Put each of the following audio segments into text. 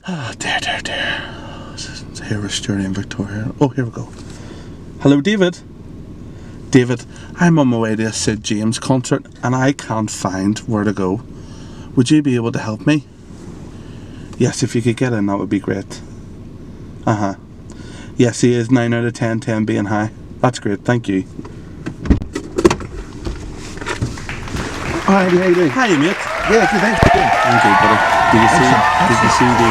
Oh, dear. Here with Stuart and Victoria. Oh, here we go. Hello, David. David, I'm on my way to a Sid James concert and I can't find where to go. Would you be able to help me? Yes, if you could get in, that would be great. Yes, he is 9 out of 10, 10 being high. That's great, thank you. Hi, Andy, how you doing? Hi, mate. Yeah, good, thanks. Good. I'm good, buddy. Did you see the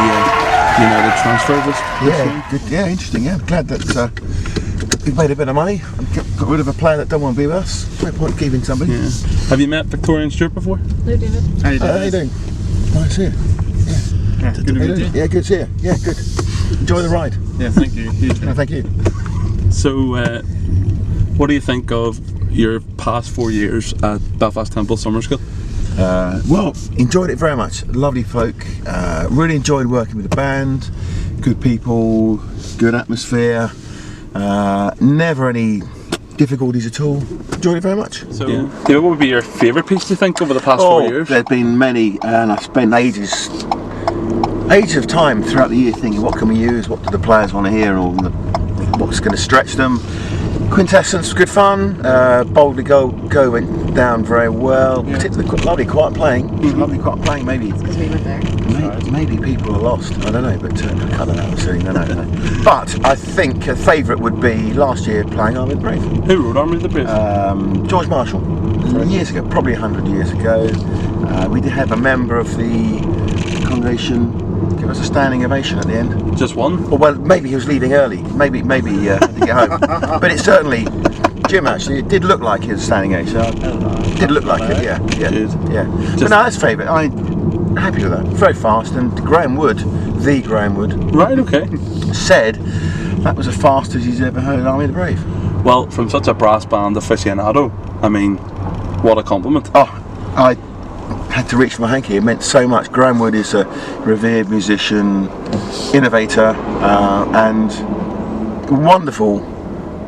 United transfer this Yeah, good. Yeah, interesting. Yeah, I'm glad that we've made a bit of money and got rid of a player that don't want to be with us. No point keeping somebody. Yeah. Have you met Victoria and Stuart before? Hello, David. How you doing? Nice to see you. Yeah, good to meet you. Yeah, good to see you. Yeah, good. Enjoy the ride. Yeah, thank you. No, thank you. So, what do you think of your past 4 years at Belfast Temple Summer School? Well, enjoyed it very much. Lovely folk. Really enjoyed working with the band. Good people. Good atmosphere. Never any difficulties at all. Enjoyed it very much. So, David, what would be your favourite piece, do you think, over the past 4 years? There's been many, and I've spent ages of time throughout the year thinking, what can we use? What do the players want to hear? Or what's going to stretch them? Quintessence, good fun. Boldly Go went down very well. Yeah. Particularly lovely quiet playing. Lovely quiet playing. Maybe Because we went there. Maybe people are lost. I don't know, but cut that out soon. No. But I think a favourite would be last year playing Army of the Brave. Who wrote Army of the Brave? George Marshall. Years ago, probably 100 years ago. We did have a member of the congregation give us a standing ovation at the end. Just one? Well, maybe he was leaving early. Maybe had to get home. But it certainly, Jim actually, it did look like he was standing ovation. It did look like it, yeah. But no, that's favourite. I'm happy with that. Very fast. And Graham Wood, the Graham Wood, Right, okay. said that was as fast as he's ever heard Army of the Brave. Well, from such a brass band aficionado, I mean, what a compliment. Oh, I had to reach for my hanky. It meant so much. Graham Wood is a revered musician, innovator, and wonderful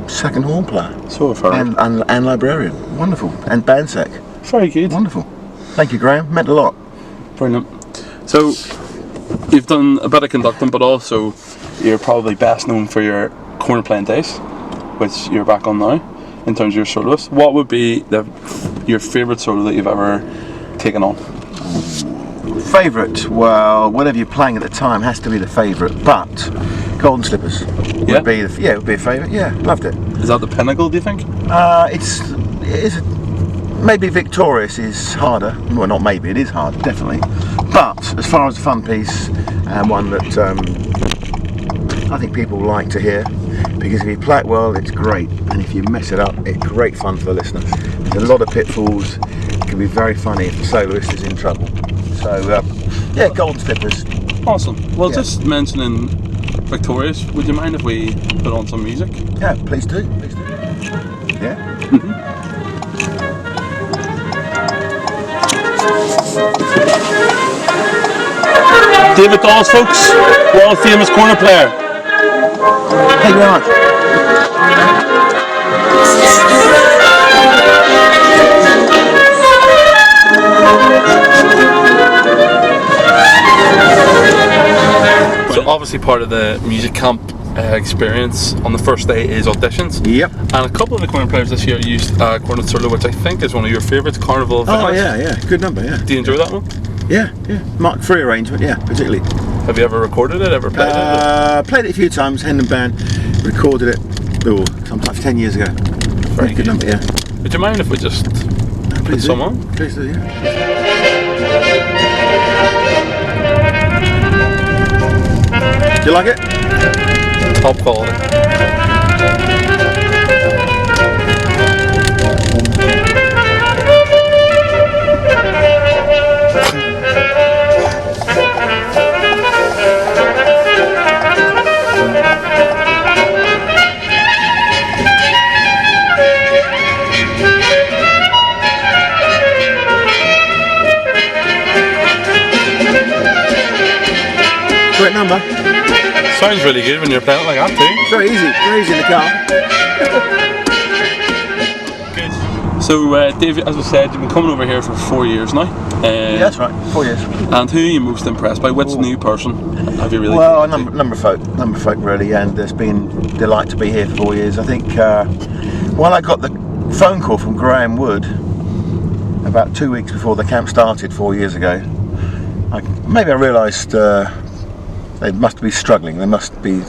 second horn player. So far. And librarian. Wonderful. And bandsec. Very good. Wonderful. Thank you, Graham. Meant a lot. Brilliant. So, you've done a bit of conducting, but also you're probably best known for your corner playing days, which you're back on now, in terms of your soloist. What would be your favourite solo that you've ever taken on? Favourite? Well, whatever you're playing at the time has to be the favourite, but Golden Slippers would be it would be a favourite. Yeah, loved it. Is that the pinnacle, do you think? It is maybe Victorious is harder. Well, not maybe, it is hard, definitely. But as far as a fun piece, and one that I think people like to hear, because if you play it well, it's great, and if you mess it up, it's great fun for the listener. There's a lot of pitfalls. It can be very funny if the soloist is in trouble. So, yeah, Golden Slippers. Awesome. Well, just mentioning Victorious, would you mind if we put on some music? Yeah, please do. Yeah? David Daws, folks, world famous corner player. Thank you very much. So obviously part of the music camp experience on the first day is auditions. Yep. And a couple of the corner players this year used Cornet Solo, which I think is one of your favourites, Carnival of Oh Venice. yeah, good number, yeah. Do you enjoy that one? Yeah. Mark III arrangement, yeah, particularly. Have you ever recorded it, ever played it? Played it a few times, Hendon Band, recorded it, sometimes 10 years ago. Very good number, yeah. Would you mind if we just put some on? Please do, yeah. Do you like it? Top quality. Great number. Sounds really good when you're playing it like that too. Very easy in the car. Good. So, Dave, as I said, you've been coming over here for 4 years now. Yeah, that's right, 4 years. And who are you most impressed by? Which new person have you really? Well, a number of folk really, and it's been a delight to be here for 4 years. I think when I got the phone call from Graham Wood about 2 weeks before the camp started 4 years ago, I realised they must be struggling. They must be.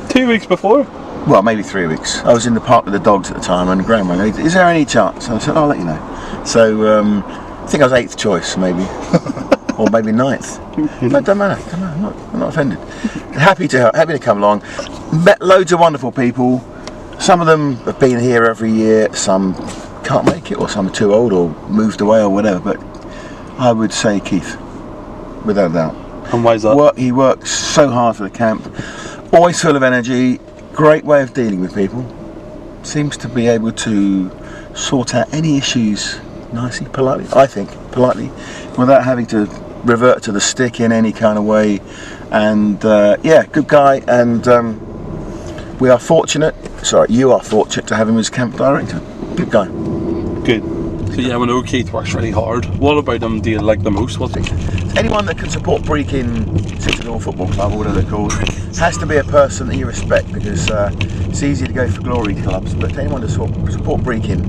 2 weeks before? Well, maybe 3 weeks. I was in the park with the dogs at the time, and Graham rang, "Is there any chance?" And I said, "I'll let you know." So I think I was 8th choice, maybe, or maybe 9th. No, it doesn't matter. I'm not offended. Happy to come along. Met loads of wonderful people. Some of them have been here every year. Some can't make it, or some are too old, or moved away, or whatever. But I would say Keith, without a doubt. And why is that? He works so hard for the camp. Always full of energy. Great way of dealing with people. Seems to be able to sort out any issues nicely, politely, I think, without having to revert to the stick in any kind of way. And yeah, good guy, and you are fortunate to have him as camp director. Good guy. Good. So yeah, we know Keith works really hard. What about him do you like the most? Anyone that can support Brechin Citadel Football Club, or whatever they're called, has to be a person that you respect, because it's easy to go for glory clubs, but anyone to support Brechin,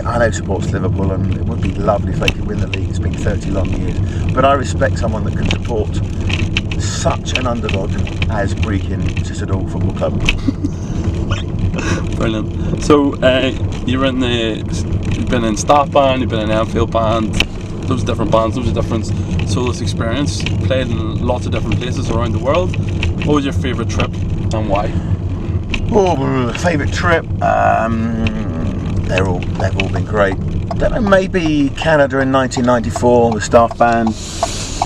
I know supports Liverpool, and it would be lovely if they could win the league. It's been 30 long years, but I respect someone that can support such an underdog as Brechin Citadel Football Club. Brilliant. So you've been in staff band, you've been in Enfield band, those different bands, those are different soloist experience, played in lots of different places around the world. What was your favourite trip and why? Oh, favourite trip? They've all been great. I don't know, maybe Canada in 1994, the staff band,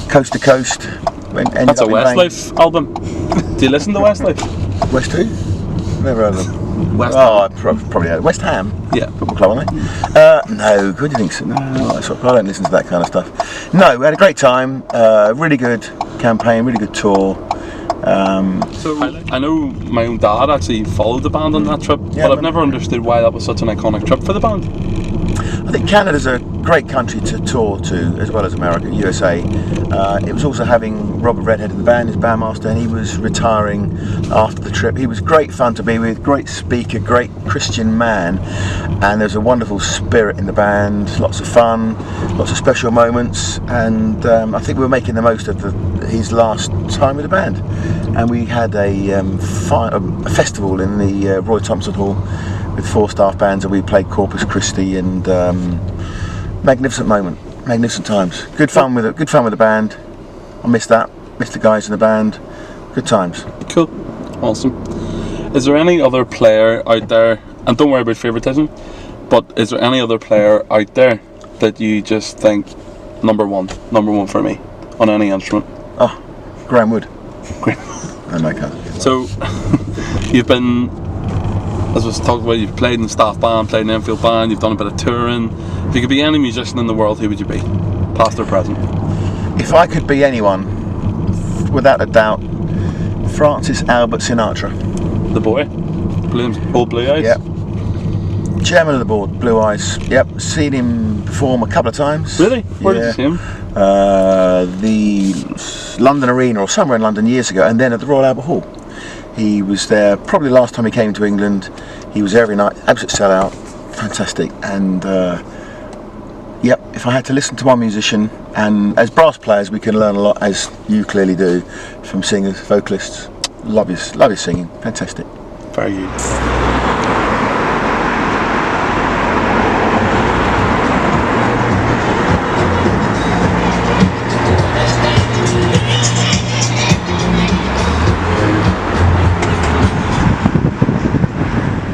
coast to coast. That's a Westlife album. Do you listen to Westlife? West who? Never heard of them. West Ham. Probably heard. West Ham? Yeah. Football club, aren't they? No, what do you think? So? No, I don't listen to that kind of stuff. No, we had a great time. Really good campaign, really good tour. So I know my own dad actually followed the band on that trip, but I've never understood why that was such an iconic trip for the band. I think Canada's a great country to tour to, as well as America, USA. It was also having Robert Redhead in the band, his bandmaster, and he was retiring after the trip. He was great fun to be with, great speaker, great Christian man, and there's a wonderful spirit in the band, lots of fun, lots of special moments, and I think we were making the most of his last time with the band. And we had a festival in the Roy Thompson Hall with 4 staff bands, and we played Corpus Christi, and magnificent moment, magnificent times. Good fun with the band. I missed the guys in the band. Good times. Cool, awesome. Is there any other player out there, and don't worry about favouritism, but is there any other player out there that you just think number one for me on any instrument? Oh, Graham Wood. Graham. my God. So, you've been, as was talked about, you've played in staff band, played in Enfield band, you've done a bit of touring. If you could be any musician in the world, who would you be? Past or present? If I could be anyone, without a doubt, Francis Albert Sinatra. The boy? Old Blue Eyes? Yep. Chairman of the board, Blue Eyes. Yep. Seen him perform a couple of times. Really? Where did you see him? The London Arena or somewhere in London years ago, and then at the Royal Albert Hall. He was there probably the last time he came to England. He was there every night, absolute sellout, fantastic. And yep, if I had to listen to one musician, and as brass players we can learn a lot, as you clearly do, from singers, vocalists. Love his singing, fantastic. Very good.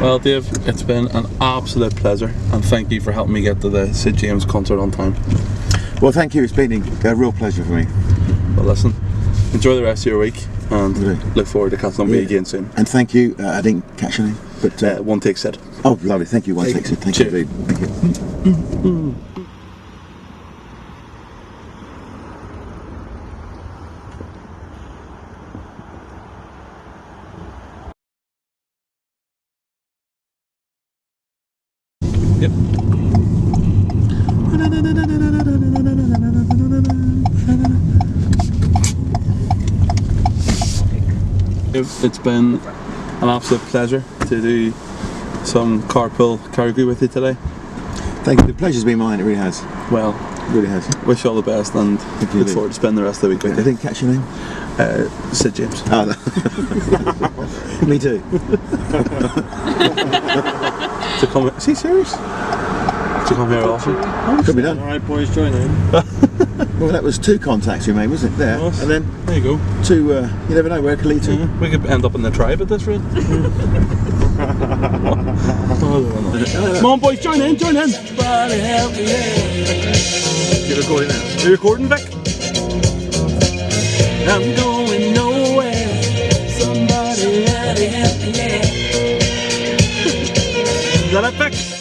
Well, Dave, it's been an absolute pleasure, and thank you for helping me get to the Sid James concert on time. Well, thank you. It's been a real pleasure for me. Well, listen, enjoy the rest of your week, and look forward to catching up with you again soon. And thank you. I didn't catch your name, but One Take Sid. Oh, lovely. Thank you, One Take Sid. Thank you, indeed. Thank you. Yep. It's been an absolute pleasure to do some Carpool Karaoke with you today. Thank you. The pleasure's been mine. It really has. Well, It really has. wish you all the best and look forward to spending the rest of the week with I you. didn't catch your name. Sid James. Oh, no. Me too. To come, is he serious? To come here often? Could be done. Alright boys, join in. Well, that was 2 contacts we made, wasn't it? There, Yes. and then There you go. 2. You never know where it could lead to. We could end up in the tribe at this rate. Come on, boys, join in, join in. You're recording now. Are you recording, Vic? I'm going nowhere. Somebody help me. Is that it, Vic?